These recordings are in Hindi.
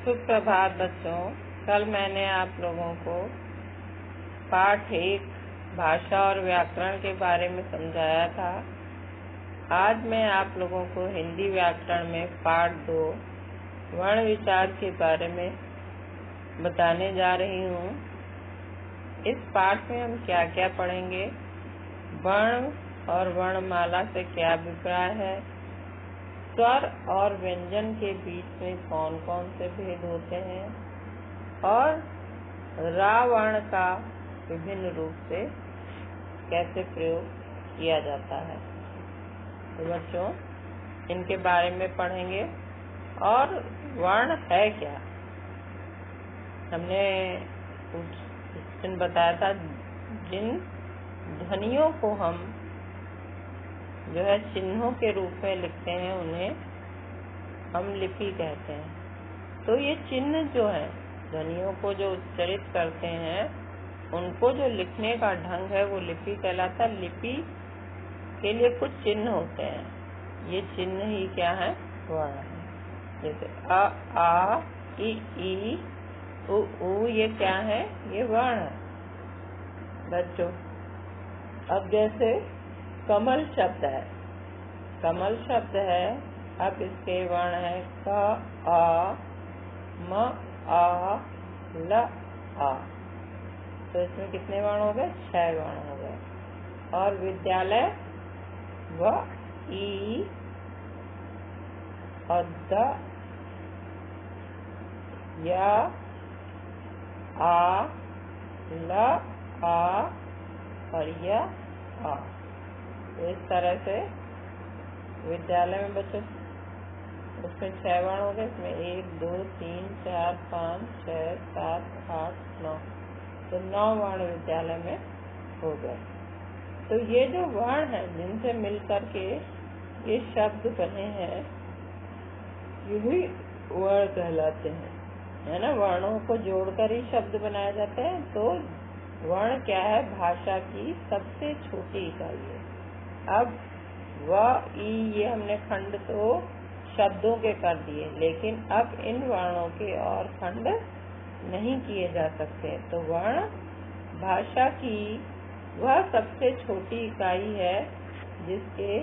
सुप्रभात बच्चों। कल मैंने आप लोगों को पाठ 1 भाषा और व्याकरण के बारे में समझाया था। आज मैं आप लोगों को हिंदी व्याकरण में पाठ 2 वर्ण विचार के बारे में बताने जा रही हूँ। इस पाठ में हम क्या क्या पढ़ेंगे, वर्ण और वर्णमाला से क्या अभिप्राय है, स्वर और व्यंजन के बीच में कौन कौन से भेद होते हैं और रा वर्ण का विभिन्न रूप से कैसे प्रयोग किया जाता है। तो बच्चों इनके बारे में पढ़ेंगे। और वर्ण है क्या, हमने उस दिन बताया था जिन ध्वनियों को हम जो है चिन्हों के रूप में लिखते हैं उन्हें हम लिपि कहते हैं। तो ये चिन्ह जो है ध्वनियों को जो उच्चारित करते हैं उनको जो लिखने का ढंग है वो लिपि कहलाता है। लिपि के लिए कुछ चिन्ह होते हैं, ये चिन्ह ही क्या है, वर्ण है। जैसे अ आ इ उ ये क्या है, ये वर्ण है बच्चों। अब जैसे कमल शब्द है, कमल शब्द है, अब इसके वर्ण है क आ म आ ल आ। तो इसमें कितने वर्ण हो गए, 6 वर्ण हो गए। और विद्यालय व ई और द या आ ल आ और या आ। तो इस तरह से विद्यालय में बच्चों उसमें 6 वर्ण हो गए। इसमें 1 2 3 4 5 6 7 8 9, तो 9 वर्ण विद्यालय में हो गए। तो ये जो वर्ण है जिनसे मिलकर के ये शब्द बने हैं यही वर्ण कहलाते हैं, है ना। वर्णों को जोड़कर ही शब्द बनाए जाते हैं। तो वर्ण क्या है, भाषा की सबसे छोटी इकाई है। अब व ई ये हमने खंड तो शब्दों के कर दिए, लेकिन अब इन वर्णों के और खंड नहीं किए जा सकते। तो वर्ण भाषा की वह सबसे छोटी इकाई है जिसके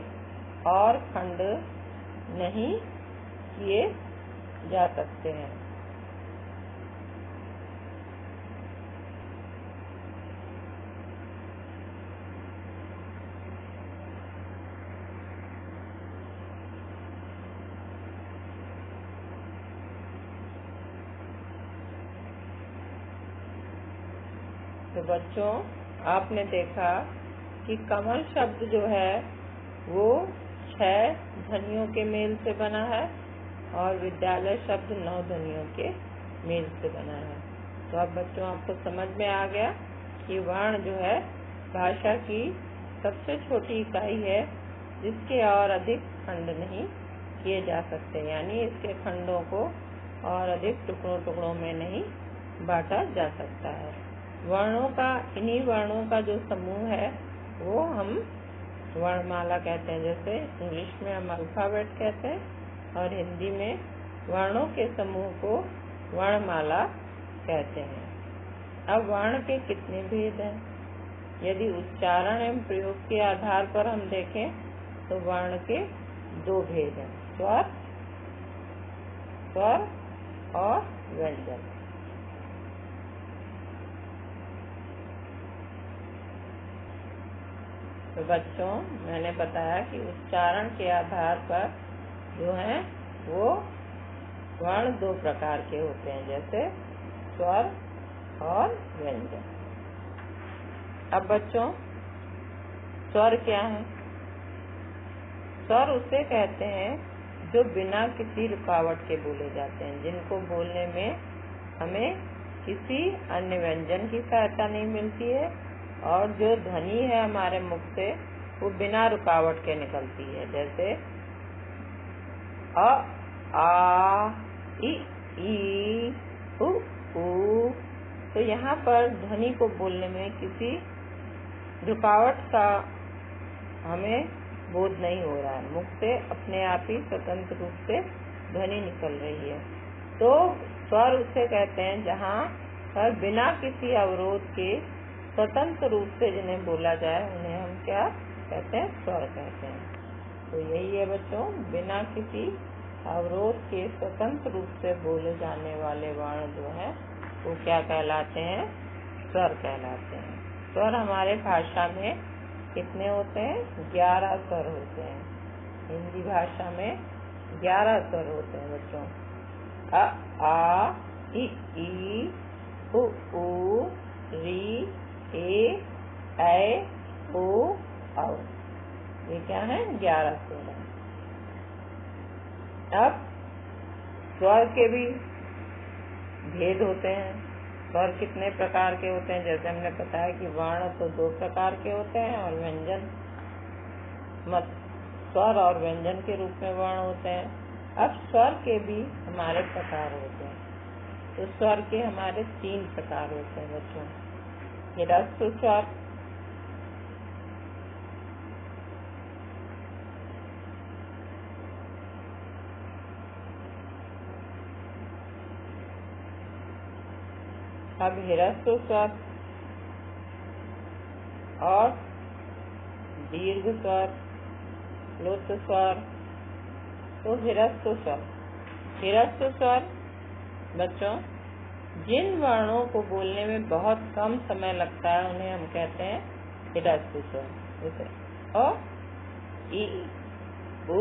और खंड नहीं किए जा सकते हैं। तो बच्चों आपने देखा कि कमल शब्द जो है वो 6 ध्वनियों के मेल से बना है और विद्यालय शब्द 9 ध्वनियों के मेल से बना है। तो अब बच्चों आपको समझ में आ गया कि वर्ण जो है भाषा की सबसे छोटी इकाई है जिसके और अधिक खंड नहीं किए जा सकते, यानी इसके खंडों को और अधिक टुकड़ों में नहीं बांटा जा सकता है। वर्णों का, इन्हीं वर्णों का जो समूह है वो हम वर्णमाला कहते हैं। जैसे इंग्लिश में हम अल्फाबेट कहते हैं और हिंदी में वर्णों के समूह को वर्णमाला कहते हैं। अब वर्ण के कितने भेद हैं, यदि उच्चारण एवं प्रयोग के आधार पर हम देखें तो वर्ण के 2 भेद हैं, स्वर और व्यंजन। तो बच्चों मैंने बताया कि उच्चारण के आधार पर जो है वो वर्ण 2 प्रकार के होते हैं, जैसे स्वर और व्यंजन। अब बच्चों स्वर क्या है, स्वर उसे कहते हैं जो बिना किसी रुकावट के बोले जाते हैं, जिनको बोलने में हमें किसी अन्य व्यंजन की सहायता नहीं मिलती है और जो ध्वनि है हमारे मुख से वो बिना रुकावट के निकलती है। जैसे अ आ इ उ ऊ। तो यहाँ पर ध्वनि को बोलने में किसी रुकावट का हमें बोध नहीं हो रहा है, मुख से अपने आप ही स्वतंत्र रूप से ध्वनि निकल रही है। तो स्वर उसे कहते हैं जहाँ पर बिना किसी अवरोध के स्वतंत्र रूप से जिन्हें बोला जाए उन्हें हम क्या कहते हैं, स्वर कहते हैं। तो यही है बच्चों, बिना किसी अवरोध के स्वतंत्र रूप से बोले जाने वाले वर्ण जो है वो क्या कहलाते हैं, स्वर कहलाते हैं। स्वर हमारे भाषा में कितने होते हैं, 11 स्वर होते हैं। हिंदी भाषा में 11 स्वर होते हैं बच्चों। अ आ इ ई उ ऊ री ए ऐ ओ औ। ये क्या है, 11 स्वर हैं। अब स्वर के भी भेद होते हैं। स्वर कितने प्रकार के होते हैं, जैसे हमने बताया कि वर्ण तो 2 प्रकार के होते हैं और व्यंजन स्वर और व्यंजन के रूप में वर्ण होते हैं। अब स्वर के भी हमारे प्रकार होते हैं। तो स्वर के हमारे 3 प्रकार होते हैं बच्चों। ह्रस्व स्वर, अब ह्रस्व स्वर और दीर्घ स्वर, प्लुत स्वर। तो ह्रस्व स्वर, ह्रस्व स्वर बच्चों जिन वर्णों को बोलने में बहुत कम समय लगता है उन्हें हम कहते हैं ह्रस्व स्वर। जैसे अ इ उ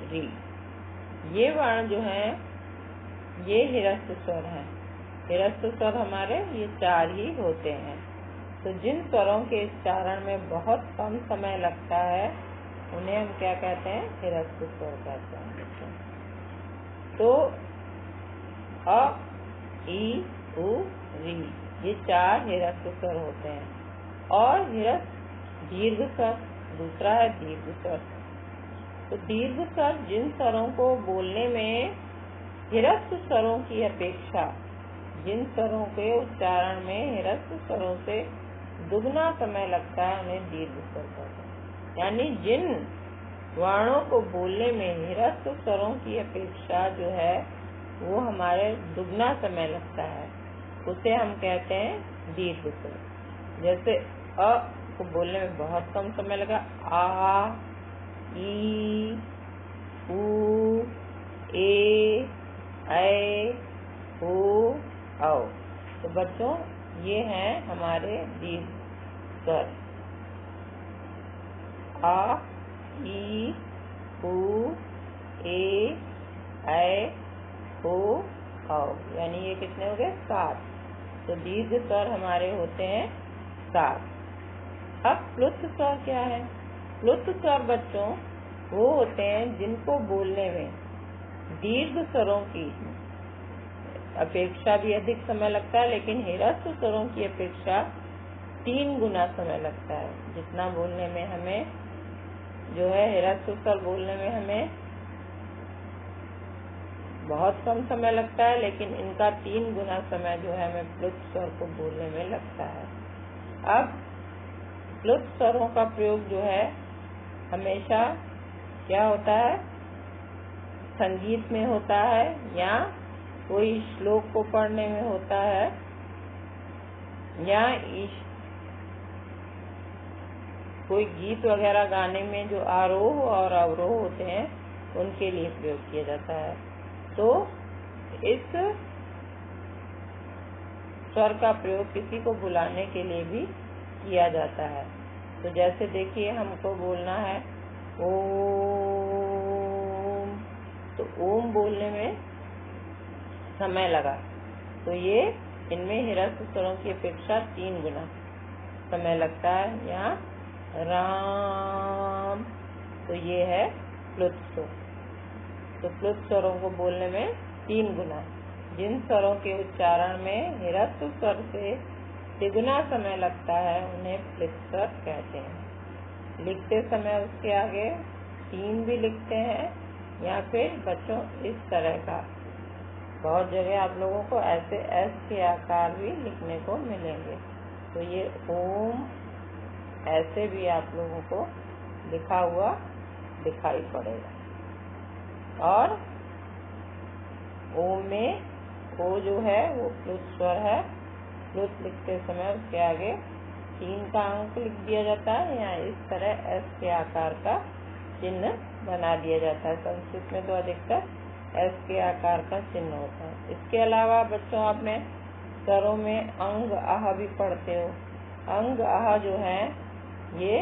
री, ये वर्ण जो है ये ह्रस्व स्वर हैं। ह्रस्व स्वर हमारे ये 4 ही होते हैं। तो जिन स्वरों के उच्चारण में बहुत कम समय लगता है उन्हें हम क्या कहते हैं, ह्रस्व स्वर कहते हैं। तो अ इ उ री, ये 4 ह्रस्व स्वर होते हैं। और दीर्घ स्वर दूसरा है दीर्घ स्वर। तो दीर्घ स्वर जिन स्वरों को बोलने में ह्रस्व स्वरों की अपेक्षा, जिन स्वरों के उच्चारण में ह्रस्व स्वरों से दुगना समय लगता है उन्हें दीर्घ स्वर कहते हैं। यानी जिन वर्णों को बोलने में ह्रस्व स्वरों की अपेक्षा जो है वो हमारे दुगना समय लगता है उसे हम कहते हैं दीर्घ स्वर। जैसे अ को बोलने में बहुत कम समय लगा, आ ई उ ए ऐ ओ औ। तो बच्चों ये हैं हमारे दीर्घ स्वर। आ ई उ ए ऐ ओ औ, यानी ये कितने हो गए, 7। तो दीर्घ स्वर हमारे होते हैं 7। अब प्लुत स्वर क्या है? प्लुत स्वर बच्चों वो होते हैं जिनको बोलने में दीर्घ स्वरों की अपेक्षा भी अधिक समय लगता है, लेकिन ह्रस्व स्वरों की अपेक्षा 3 गुना समय लगता है। जितना बोलने में हमें जो है ह्रस्व स्वर बोलने में हमें बहुत कम समय लगता है, लेकिन इनका 3 गुना समय जो है हमें प्लुत स्वर को बोलने में लगता है। अब प्लुत स्वरों का प्रयोग जो है हमेशा क्या होता है, संगीत में होता है या कोई श्लोक को पढ़ने में होता है या कोई गीत वगैरह गाने में जो आरोह और अवरोह होते हैं उनके लिए प्रयोग किया जाता है। तो इस स्वर का प्रयोग किसी को बुलाने के लिए भी किया जाता है। तो जैसे देखिए हमको बोलना है ओम, तो ओम बोलने में समय लगा, तो ये इनमें ह्रस्व स्वरों की अपेक्षा 3 गुना समय लगता है। यहाँ राम, तो ये है प्लुत स्वर। तो प्लुत स्वरों को बोलने में 3 गुना, जिन स्वरों के उच्चारण में ह्रस्व स्वर से तिगुना समय लगता है उन्हें प्लुत स्वर कहते हैं। लिखते समय उसके आगे 3 भी लिखते हैं या फिर बच्चों इस तरह का, बहुत जगह आप लोगों को ऐसे एस के आकार भी लिखने को मिलेंगे। तो ये ओम ऐसे भी आप लोगों को लिखा हुआ दिखाई पड़ेगा। और ओम में ओ जो है वो प्लुत स्वर है। प्लुत लिखते समय उसके आगे 3 का अंक लिख दिया जाता है या इस तरह एस के आकार का चिन्ह बना दिया जाता है। संस्कृत में तो अधिकतर एस के आकार का चिन्ह होता है। इसके अलावा बच्चों आपने स्वरों में अंग आह भी पढ़ते हो। अंग आह जो है ये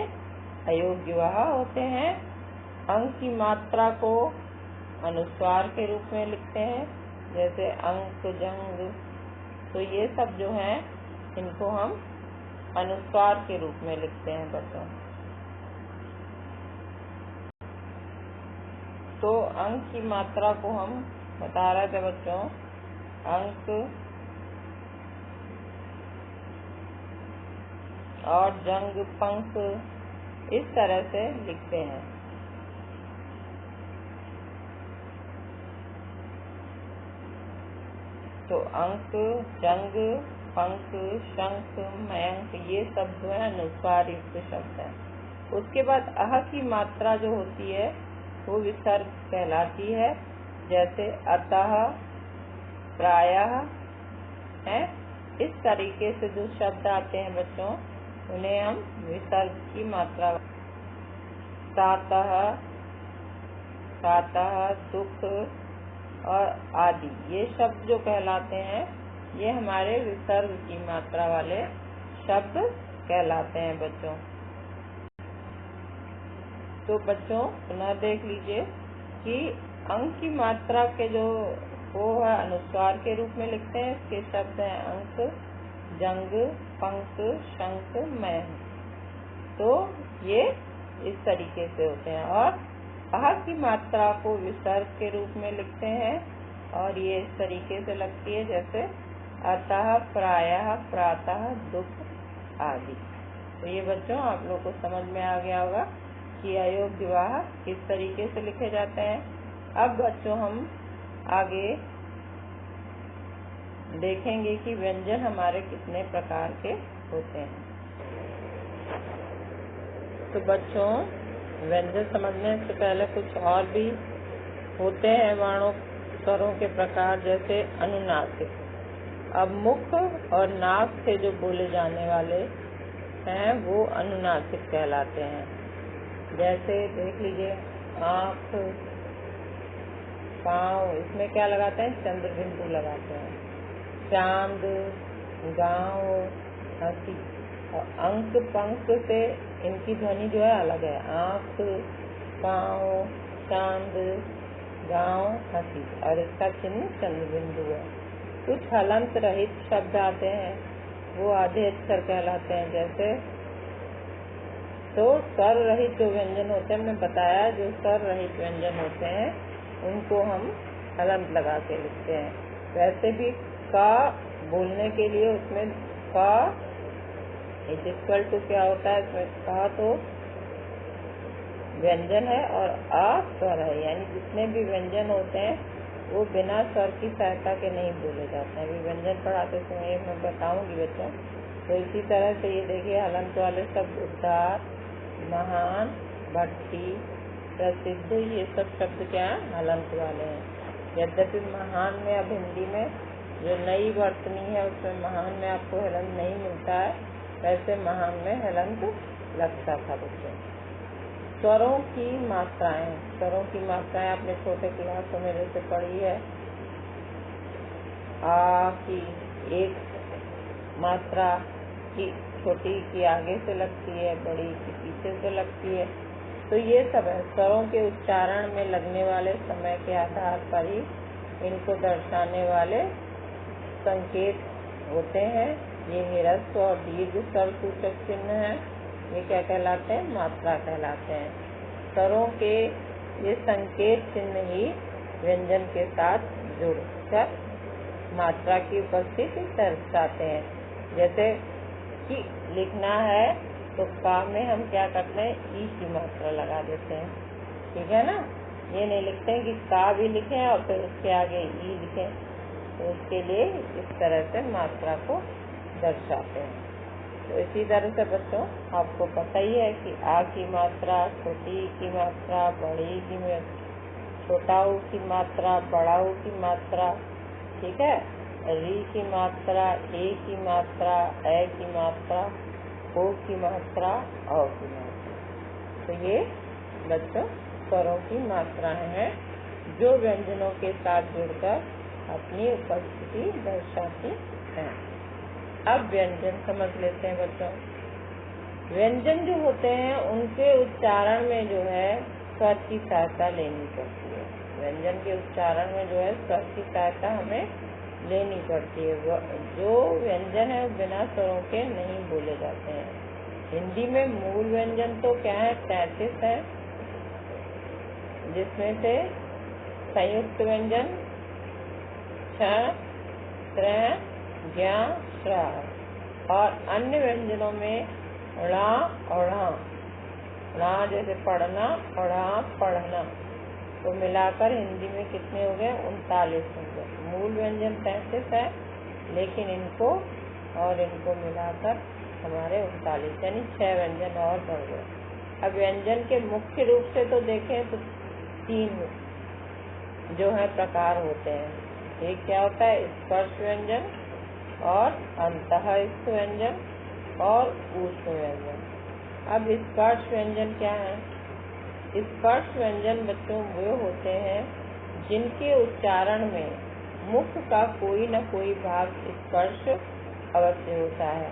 अयोग्य वाह होते हैं। अंग की मात्रा को अनुस्वार के रूप में लिखते हैं, जैसे अंक, जंग। तो ये सब जो है इनको हम अनुस्वार के रूप में लिखते हैं बच्चों। तो अंक की मात्रा को हम बता रहे थे बच्चों, अंक और जंग, पंख इस तरह से लिखते हैं। तो अंक, जंग, पंख, शंख, मयंक ये सब जो है अनुस्वार युक्त शब्द हैं। उसके बाद अह की मात्रा जो होती है वो विसर्ग कहलाती है, जैसे अतः, प्रायः है। इस तरीके से जो शब्द आते हैं बच्चों उन्हें हम विसर्ग की मात्रा। प्रातः, प्रातः, दुख और आदि ये शब्द जो कहलाते हैं ये हमारे विसर्ग की मात्रा वाले शब्द कहलाते हैं बच्चों। तो बच्चों पुनः देख लीजिए कि अंक की मात्रा के जो वो है अनुस्वार के रूप में लिखते हैं। इसके शब्द हैं अंक, जंग, पंख, शंख, मयंक। तो ये इस तरीके से होते हैं। और अह की मात्रा को विसर्ग के रूप में लिखते हैं और ये इस तरीके से लगती है, जैसे अतः, प्रायः, प्रातः, दुख आदि। तो ये बच्चों आप लोग को समझ में आ गया होगा कि अयोग्य वाह किस तरीके से लिखे जाते हैं। अब बच्चों हम आगे देखेंगे कि व्यंजन हमारे कितने प्रकार के होते हैं। तो बच्चों व्यंजन समझने से पहले कुछ और भी होते हैं वर्णों, स्वरों के प्रकार, जैसे अनुनासिक। अब मुख और नाक से जो बोले जाने वाले हैं वो अनुनासिक कहलाते हैं। जैसे देख लीजिए आँख, पाँव, इसमें क्या लगाते हैं, चंद्र बिंदु लगाते हैं। चांद, गाँव, हंसी। और अंक, पंख से इनकी ध्वनि जो है अलग है। आँख, पाँव, चांद, गाँव, हंसी और इसका चिन्ह चंद्र बिंदु है। कुछ हलंत रहित शब्द आते हैं वो आधे अक्षर कहलाते हैं। जैसे तो स्वर रहित जो व्यंजन होते हैं, हमने बताया जो स्वर रहित व्यंजन होते हैं उनको हम हलंत लगा के लिखते हैं। वैसे भी का बोलने के लिए उसमें का इज इक्वल टू क्या होता है, इसमें का तो व्यंजन है और आ स्वर है, यानी जितने भी व्यंजन होते हैं वो बिना स्वर की सहायता के नहीं बोले जाते हैं। अभी व्यंजन पढ़ाते समय मैं बताऊंगी बच्चों। तो इसी तरह से ये देखिए हलंत वाले शब्द उद्धार, महान, भट्टी, प्रसिद्ध, ये सब शब्द क्या है, हलंत वाले हैं। यद्यपि महान में अब हिंदी में जो नई वर्तनी है उसमें महान में आपको हलंत नहीं मिलता है, वैसे महान में हलंत लगता था बच्चों। स्वरों की मात्राएं, स्वरों की मात्राएं आपने छोटे क्लासों में जैसे पढ़ी है। आ की एक मात्रा की छोटी की आगे से लगती है, बड़ी की पीछे से लगती है। तो ये सब है स्वरों के उच्चारण में लगने वाले समय के आधार पर ही इनको दर्शाने वाले संकेत होते हैं। ये ह्रस्व और दीर्घ स्वर सूचक चिन्ह है, ये क्या कहलाते हैं, मात्रा कहलाते हैं। स्वरों के ये संकेत चिन्ह ही व्यंजन के साथ जुड़कर मात्रा की उपस्थिति दर्शाते हैं। जैसे कि लिखना है तो का में हम क्या करते हैं, ई की मात्रा लगा देते हैं, ठीक है ना। ये नहीं लिखते हैं कि का भी लिखें और फिर उसके आगे ई लिखें, तो उसके लिए इस तरह से मात्रा को दर्शाते हैं। तो इसी तरह से बच्चों आपको पता ही है कि आ की मात्रा, छोटी ई की मात्रा, बड़ी ई की, छोटा ऊ की मात्रा, बड़ा ऊ की मात्रा, ठीक है। री की मात्रा, ए की मात्रा, ए की मात्रा, ओ की मात्रा, औ की मात्रा। तो ये बच्चों स्वरों की मात्राएं हैं जो व्यंजनों के साथ जुड़कर अपनी उपस्थिति दर्शाती हैं। अब व्यंजन समझ लेते हैं बच्चों। व्यंजन जो होते हैं उनके उच्चारण में जो है स्वर की सहायता लेनी पड़ती है। व्यंजन के उच्चारण में जो है स्वर की सहायता हमें लेनी पड़ती है। जो व्यंजन है बिना स्वरों के नहीं बोले जाते हैं। हिंदी में मूल व्यंजन तो क्या है, 33 है, जिसमें से संयुक्त व्यंजन छ, त्र, ज्ञ, श्र और अन्य व्यंजनों में ण, औढ़, ण जैसे पढ़ना, औढ़ पढ़ना, तो मिलाकर हिंदी में कितने हो गए, 39 हो गए। मूल व्यंजन 33 है, लेकिन इनको और इनको मिलाकर हमारे 39 यानी 6 व्यंजन और बढ़ गए। अब व्यंजन के मुख्य रूप से तो देखें तो 3 जो है प्रकार होते हैं। एक क्या होता है, स्पर्श व्यंजन और अंतःस्थ व्यंजन और ऊष्म व्यंजन। अब स्पर्श व्यंजन क्या है? स्पर्श व्यंजन बच्चों वो होते हैं जिनके उच्चारण में मुख का कोई न कोई भाग स्पर्श अवश्य होता है,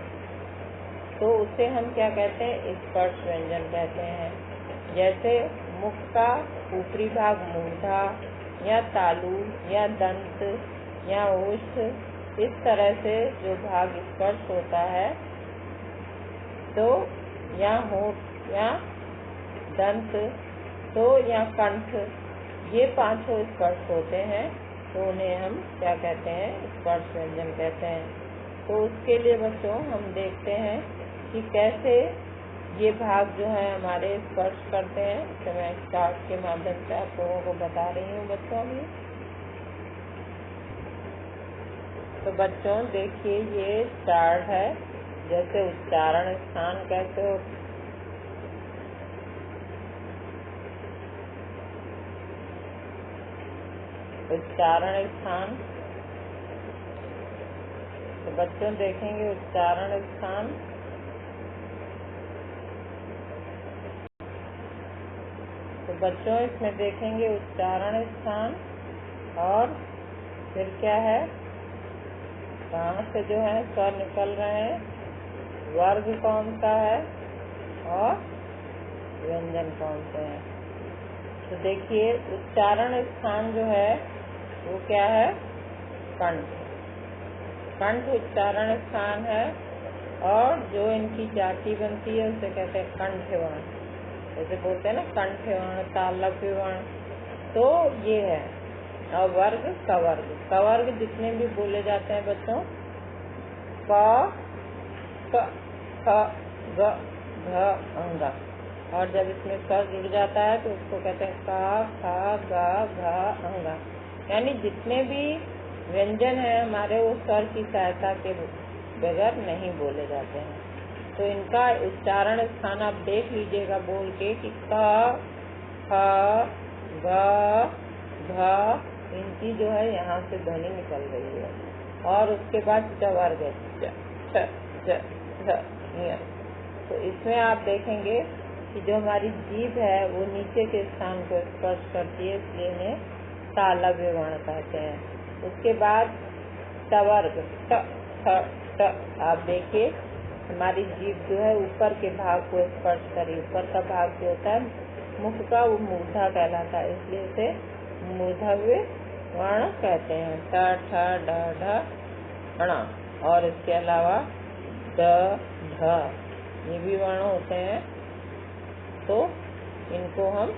तो उसे हम क्या कहते हैं, स्पर्श व्यंजन कहते हैं। जैसे मुख का ऊपरी भाग मूर्धा या तालु या दंत या ओष्ठ, इस तरह से जो भाग स्पर्श होता है, तो या होंठ या दंत तो या कंठ, ये 5 स्पर्श होते हैं, तो उन्हें हम क्या कहते हैं, स्पर्श व्यंजन कहते हैं। तो उसके लिए बच्चों हम देखते हैं कि कैसे ये भाग जो है हमारे स्पर्श करते हैं। तो मैं चार्ट के माध्यम से आप लोगों को बता रही हूँ बच्चों अभी। तो बच्चों देखिए ये चार्ट है, जैसे उच्चारण स्थान कैसे हो, उच्चारण स्थान, तो बच्चों देखेंगे उच्चारण स्थान, तो बच्चों इसमें देखेंगे उच्चारण स्थान और फिर क्या है, कहाँ से जो है स्वर निकल रहे हैं, वर्ग कौन सा है और व्यंजन कौन से हैं। तो देखिए उच्चारण स्थान जो है वो क्या है, कंठ। कंठ उच्चारण स्थान है और जो इनकी जाति बनती है उसे कहते हैं कंठवर्ण। जैसे बोलते हैं ना कंठवर्ण, तालव्य वर्ण, तो ये है। और वर्ग कवर्ग, कवर्ग जितने भी बोले जाते हैं बच्चों, क, ख, ग, घ, अंग, और जब इसमें स्वर जुड़ जाता है तो उसको कहते हैं क, ख, ग, घ, अंग। यानी जितने भी व्यंजन है हमारे वो स्वर की सहायता के बगैर नहीं बोले जाते हैं। तो इनका उच्चारण स्थान आप देख लीजिएगा बोल के कि क, ख, ग, घ, इनकी जो है यहाँ से ध्वनि निकल रही है। और उसके बाद चवर्ग, च, छ, ज, झ, ञ। तो इसमें आप देखेंगे कि जो हमारी जीभ है वो नीचे के स्थान को स्पर्श करती है, इसलिए इन्हें तालव्य वर्ण कहते हैं। उसके बाद चवर्ग, ट, ठ, ट, आप देखिए हमारी जीभ जो है ऊपर के भाग को स्पर्श करी, ऊपर का भाग जो होता है मुख का वो मूर्धा कहलाता है, इसलिए इसे मूर्धव्य वर्ण कहते हैं। ट, ठ, ड, ढ, ण। और इसके अलावा द, ध, ये भी वर्ण होते हैं, तो इनको हम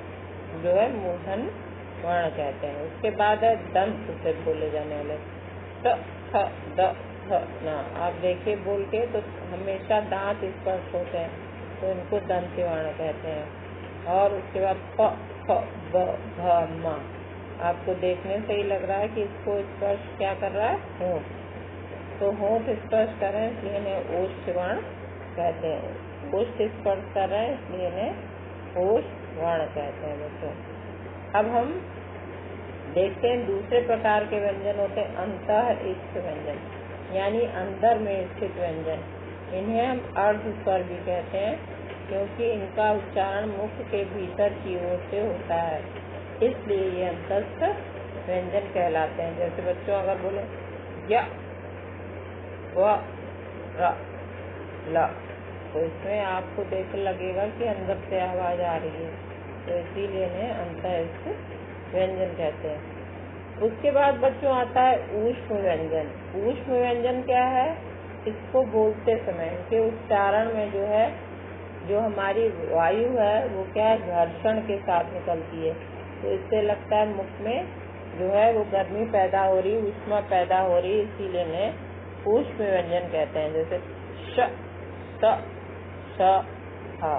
जो है मूर्धन वर्ण कहते हैं। उसके बाद है दंत से बोले जाने वाले ट, थ, द, थ, न। आप देखिए बोल के तो हमेशा दांत स्पर्श होते हैं, तो इनको दंत वर्ण कहते हैं। और उसके बाद प, फ, ब, भ, म। आपको देखने से ही लग रहा है कि इसको स्पर्श क्या कर रहा है, होंठ, तो होंठ स्पर्श कर रहे हैं इसलिए इन्हें ओष्ठ वर्ण कहते हैं। ओष्ठ स्पर्श कर रहे हैं इसलिए इन्हें ओष्ठ वर्ण कहते हैं बच्चों। अब हम देखते हैं दूसरे प्रकार के व्यंजन होते हैं अंतःस्थ व्यंजन, यानी अंदर में स्थित व्यंजन। इन्हें हम अर्ध स्वर भी कहते हैं, क्योंकि इनका उच्चारण मुख के भीतर की ओर से होता है, इसलिए ये अंतस्थ व्यंजन कहलाते हैं। जैसे बच्चों अगर बोले य, व, र, ल, तो इसमें आपको देख लगेगा कि अंदर से आवाज आ रही है, तो इसीलिए इन्हें अंतःस्थ व्यंजन कहते हैं। उसके बाद बच्चों आता है ऊष्म व्यंजन। ऊष्म व्यंजन क्या है? इसको बोलते समय इनके उच्चारण में जो है, जो हमारी वायु है वो क्या है, घर्षण के साथ निकलती है, तो इससे लगता है मुख में जो है वो गर्मी पैदा हो रही, ऊष्मा पैदा हो रही, इसीलिए इन्हें ऊष्म व्यंजन कहते हैं। जैसे श, स, श, हा,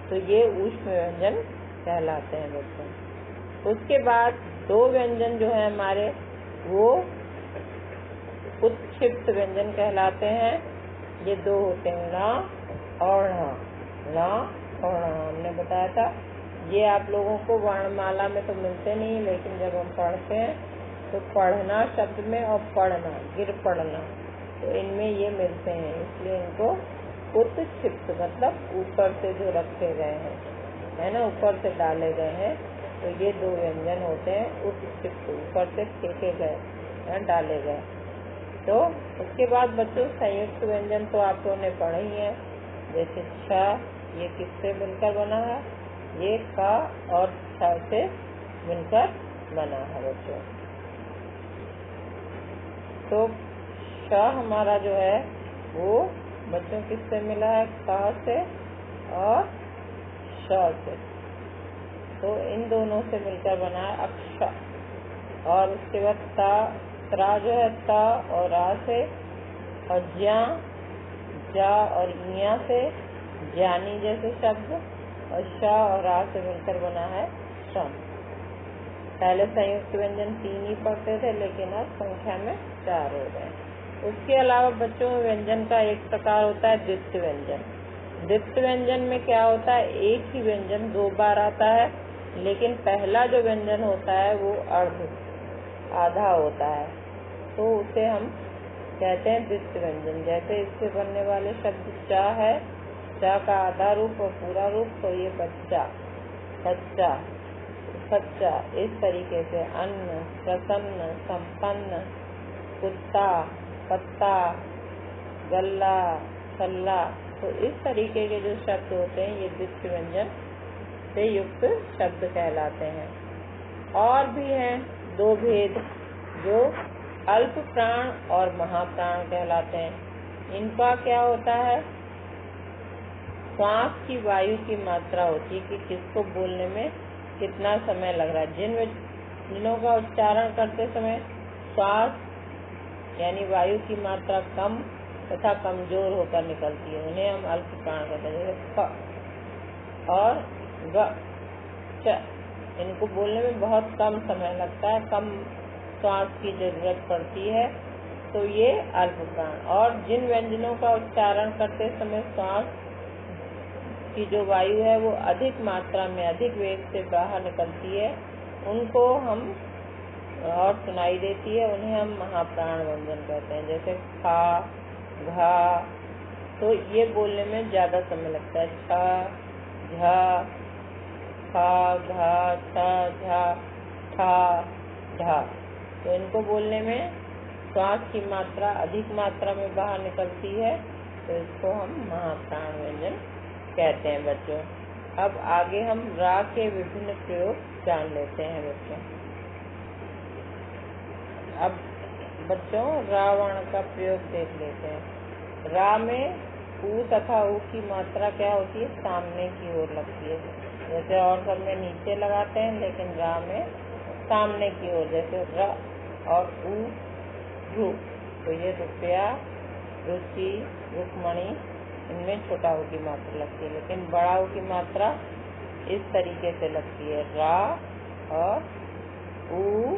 तो ये ऊष्म व्यंजन कहलाते हैं बच्चों। उसके बाद दो व्यंजन जो है हमारे वो उत्क्षिप्त व्यंजन कहलाते हैं। ये दो होते हैं ण और ण। ण और ण हमने बताया था, ये आप लोगों को वर्णमाला में तो मिलते नहीं, लेकिन जब हम पढ़ते हैं तो पढ़ना शब्द में और पढ़ना, गिर पढ़ना, तो इनमें ये मिलते हैं, इसलिए इनको उत्क्षिप्त मतलब ऊपर से जो रखे गए हैं, है ना, ऊपर से डाले गए हैं, तो ये दो व्यंजन होते हैं उत्क्षिप्त, ऊपर से फेंके गए, डाले गए। तो उसके बाद बच्चों संयुक्त व्यंजन तो आप लोगों ने पढ़े ही है। जैसे छ, ये किससे मिलकर बना है? ये क और छ से मिलकर बना है बच्चों। तो श हमारा जो है वो बच्चों किससे मिला है? क से और श से, तो इन दोनों से मिलकर बना है अक्ष। और उसके बाद त्रा जो है त और रा से, और ज्या, जा और इया से, ज्ञानी जैसे शब्द, और श और रा से मिलकर बना है सम। पहले संयुक्त व्यंजन 3 ही पढ़ते थे, लेकिन अब संख्या में 4 हो गए। उसके अलावा बच्चों व्यंजन का एक प्रकार होता है द्वित्व व्यंजन। द्वित्व व्यंजन में क्या होता है? एक ही व्यंजन 2 बार आता है, लेकिन पहला जो व्यंजन होता है वो अर्ध, आधा होता है, तो उसे हम कहते हैं द्वित्व व्यंजन। जैसे इससे बनने वाले शब्द चा है, चा का आधा रूप और पूरा रूप, तो ये बच्चा, बच्चा, सच्चा, इस तरीके से अन्न, प्रसन्न, संपन्न, कुत्ता, पत्ता, गल्ला, छल्ला, तो इस तरीके के जो शब्द होते हैं ये द्वित्व व्यंजन से युक्त शब्द कहलाते हैं। और भी हैं 2 भेद जो अल्प प्राण और महाप्राण कहलाते हैं। इनका क्या होता है? श्वास की वायु की मात्रा होती है कि किसको बोलने में कितना समय लग रहा है। जिन व्यंजनों का उच्चारण करते समय श्वास यानी वायु की मात्रा कम तथा कमजोर होकर निकलती है, उन्हें हम अल्प प्राण कहते हैं। जैसे फ और ग, च, इनको बोलने में बहुत कम समय लगता है, कम श्वास की जरूरत पड़ती है, तो ये अल्प प्राण। और जिन व्यंजनों का उच्चारण करते समय श्वास की जो वायु है वो अधिक मात्रा में, अधिक वेग से बाहर निकलती है, उनको हम और सुनाई देती है, उन्हें हम महाप्राण व्यंजन कहते हैं। जैसे खा, घा, तो ये बोलने में ज्यादा समय लगता है। छ, झा, खा, घा, छ, झा, ठा, ढा, तो इनको बोलने में श्वास की मात्रा अधिक मात्रा में बाहर निकलती है, तो इसको हम महाप्राण व्यंजन कहते हैं बच्चों। अब आगे हम रा के विभिन्न प्रयोग जान लेते हैं बच्चों। अब बच्चों रा वर्ण का प्रयोग देख लेते हैं। रा में ऊ तथा ऊ की मात्रा क्या होती है? सामने की ओर लगती है। जैसे और सब में नीचे लगाते हैं, लेकिन रा में सामने की ओर। जैसे र और ऊ, रु, तो ये रुपया, रुचि, रुक्मणी, इनमें छोटा ऊ की मात्रा लगती है, लेकिन बड़ा ऊ की मात्रा इस तरीके से लगती है। रा और ऊ,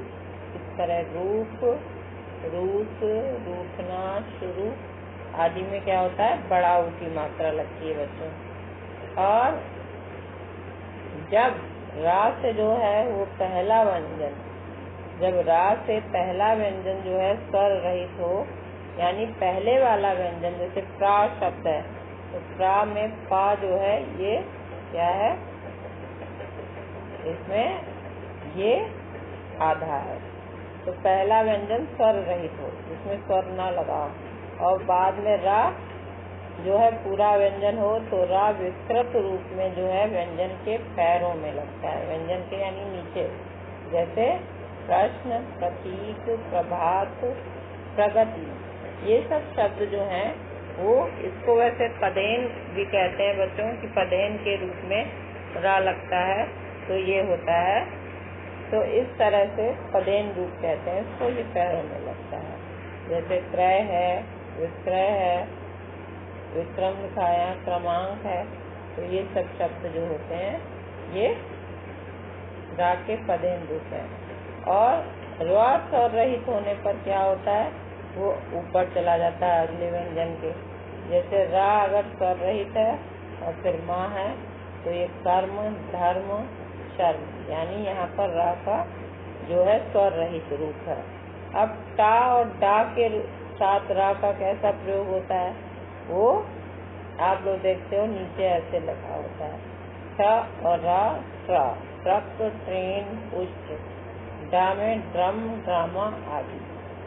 इस तरह रूप, रूस, रूठना, शुरू आदि में क्या होता है? बड़ा ऊ की मात्रा लगती है बच्चों। और जब रा से जो है वो पहला व्यंजन जब रा से पहला व्यंजन जो है स्वर रहित हो, यानी पहले वाला व्यंजन, जैसे प्रा शब्द है तो प्रा में पा जो है ये क्या है, इसमें ये आधा है। तो पहला व्यंजन स्वर रहित हो, जिसमें स्वर ना लगा, और बाद में रा जो है पूरा व्यंजन हो तो रा विस्तृत रूप में जो है व्यंजन के पैरों में लगता है, व्यंजन के यानी नीचे, जैसे प्रश्न, प्रतीक, प्रभात, प्रगति, ये सब शब्द जो हैं वो, इसको वैसे पदेन भी कहते हैं बच्चों की, पदेन के रूप में रा लगता है तो ये होता है। तो इस तरह से पदेन रूप कहते हैं इसको, ये पैरों में लगता है। जैसे क्रय है, विक्रय है, विक्रम लिखाया, क्रमांक है, तो ये सब शब्द जो होते हैं ये रा के पदेन रूप है। और रा स्वर रहित होने पर क्या होता है, वो ऊपर चला जाता है अगले व्यंजन के। जैसे रा अगर स्वर रहित है और फिर माँ है तो ये कर्म, धर्म, शर्म, यानी यहाँ पर रा का जो है स्वर रहित रूप है। अब टा और डा के साथ रा का कैसा प्रयोग होता है वो आप लोग देखते हो, नीचे ऐसे लगा होता है, ठ और रा, ट्रा, ट्रक, ट्रेन, पुष्प, डा में ड्रम, ड्रामा आदि,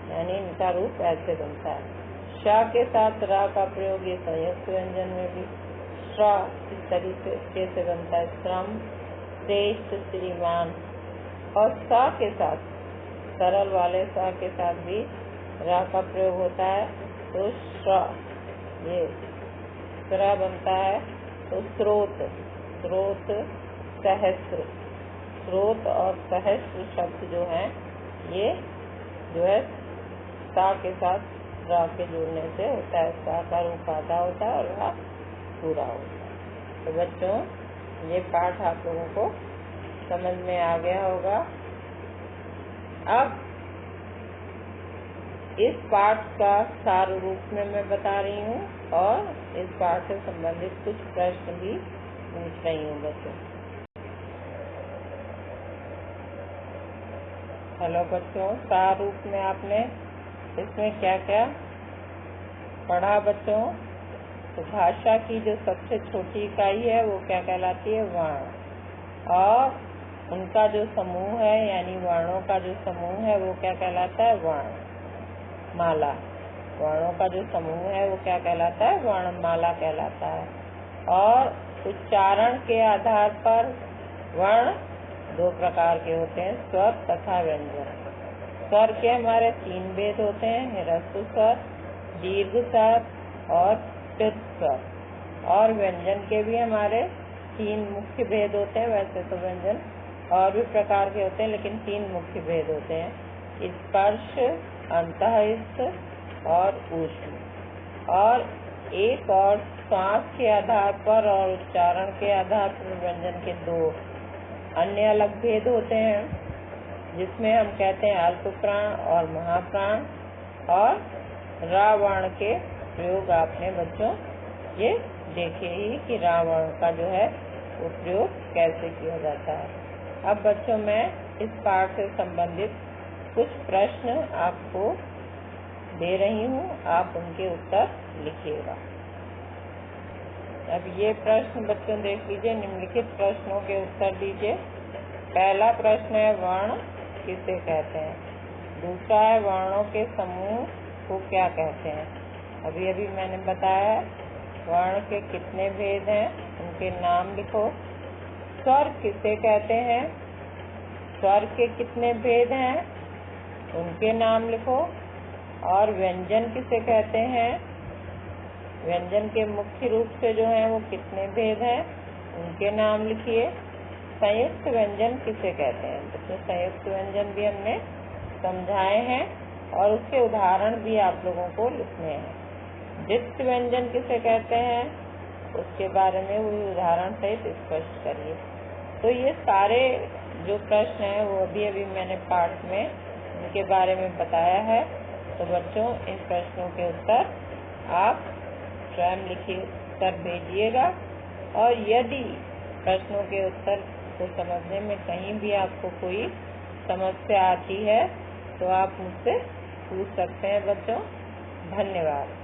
यानी इनका रूप ऐसे बनता है। शा के साथ रा का प्रयोग ये संयुक्त व्यंजन में भी श्रा इस तरीके से बनता है, श्रम, श्रेष्ठ, श्रीमान। और सा के साथ, सरल वाले सा के साथ भी रा का प्रयोग होता है तो श्रा, ये श्रा बनता है। तो स्रोत, स्रोत, सहस्त्र, स्रोत और सहस्त्र शब्द जो हैं ये जो है सा के साथ रा के जुड़ने से होता है। सा का रूप आधा होता है और रा पूरा होता है। तो बच्चों ये पाठ आप लोगों को समझ में आ गया होगा। अब इस पाठ का सार रूप में मैं बता रही हूँ और इस पाठ से संबंधित कुछ प्रश्न भी पूछ रही हूँ बच्चों। हेलो बच्चों, सार रूप में आपने इसमें क्या क्या पढ़ा बच्चों? तो भाषा की जो सबसे छोटी इकाई है वो क्या कहलाती है? वर्ण। और उनका जो समूह है यानी वर्णों का जो समूह है वो क्या कहलाता है? वर्ण माला। वर्णों का जो समूह है वो क्या कहलाता है? वर्णमाला कहलाता है। और उच्चारण के आधार पर वर्ण दो प्रकार के होते हैं, स्वर तथा व्यंजन। स्वर के हमारे 3 भेद होते हैं, ह्रस्व स्वर, दीर्घ स्वर और स्थिर स्वर। और व्यंजन के भी हमारे 3 मुख्य भेद होते हैं। वैसे तो व्यंजन और भी प्रकार के होते हैं लेकिन 3 मुख्य भेद होते हैं, स्पर्श, अंतःस्थ और ऊष्म। और एक और श्वास के आधार पर और उच्चारण के आधार पर व्यंजन के 2 अन्य अलग भेद होते हैं, जिसमें हम कहते हैं अल्प प्राण और महाप्राण। और रा वर्ण के प्रयोग आपने बच्चों ये देखे ही कि रा वर्ण का जो है वो प्रयोग कैसे किया जाता है। अब बच्चों मैं इस पाठ से संबंधित कुछ प्रश्न आपको दे रही हूँ, आप उनके उत्तर लिखिएगा। अब ये प्रश्न बच्चों देख लीजिए, निम्नलिखित प्रश्नों के उत्तर दीजिए। पहला प्रश्न है वर्ण किसे कहते हैं? दूसरा है वर्णों के समूह को क्या कहते हैं? अभी अभी मैंने बताया वर्ण के कितने भेद हैं, उनके नाम लिखो। स्वर किसे कहते हैं? स्वर के कितने भेद हैं, उनके नाम लिखो। और व्यंजन किसे कहते हैं? व्यंजन के मुख्य रूप से जो हैं वो कितने भेद हैं, उनके नाम लिखिए। संयुक्त व्यंजन किसे कहते हैं? तो संयुक्त व्यंजन भी हमने समझाए हैं और उसके उदाहरण भी आप लोगों को लिखने हैं। द्वित्व व्यंजन किसे कहते हैं, उसके बारे में वही उदाहरण सहित स्पष्ट करिए। तो ये सारे जो प्रश्न हैं वो अभी अभी मैंने पाठ में उनके बारे में बताया है। तो बच्चों इन प्रश्नों के उत्तर आप स्वयं लिखकर भेजिएगा। और यदि प्रश्नों के उत्तर को समझने में कहीं भी आपको कोई समस्या आती है तो आप मुझसे पूछ सकते हैं बच्चों। धन्यवाद।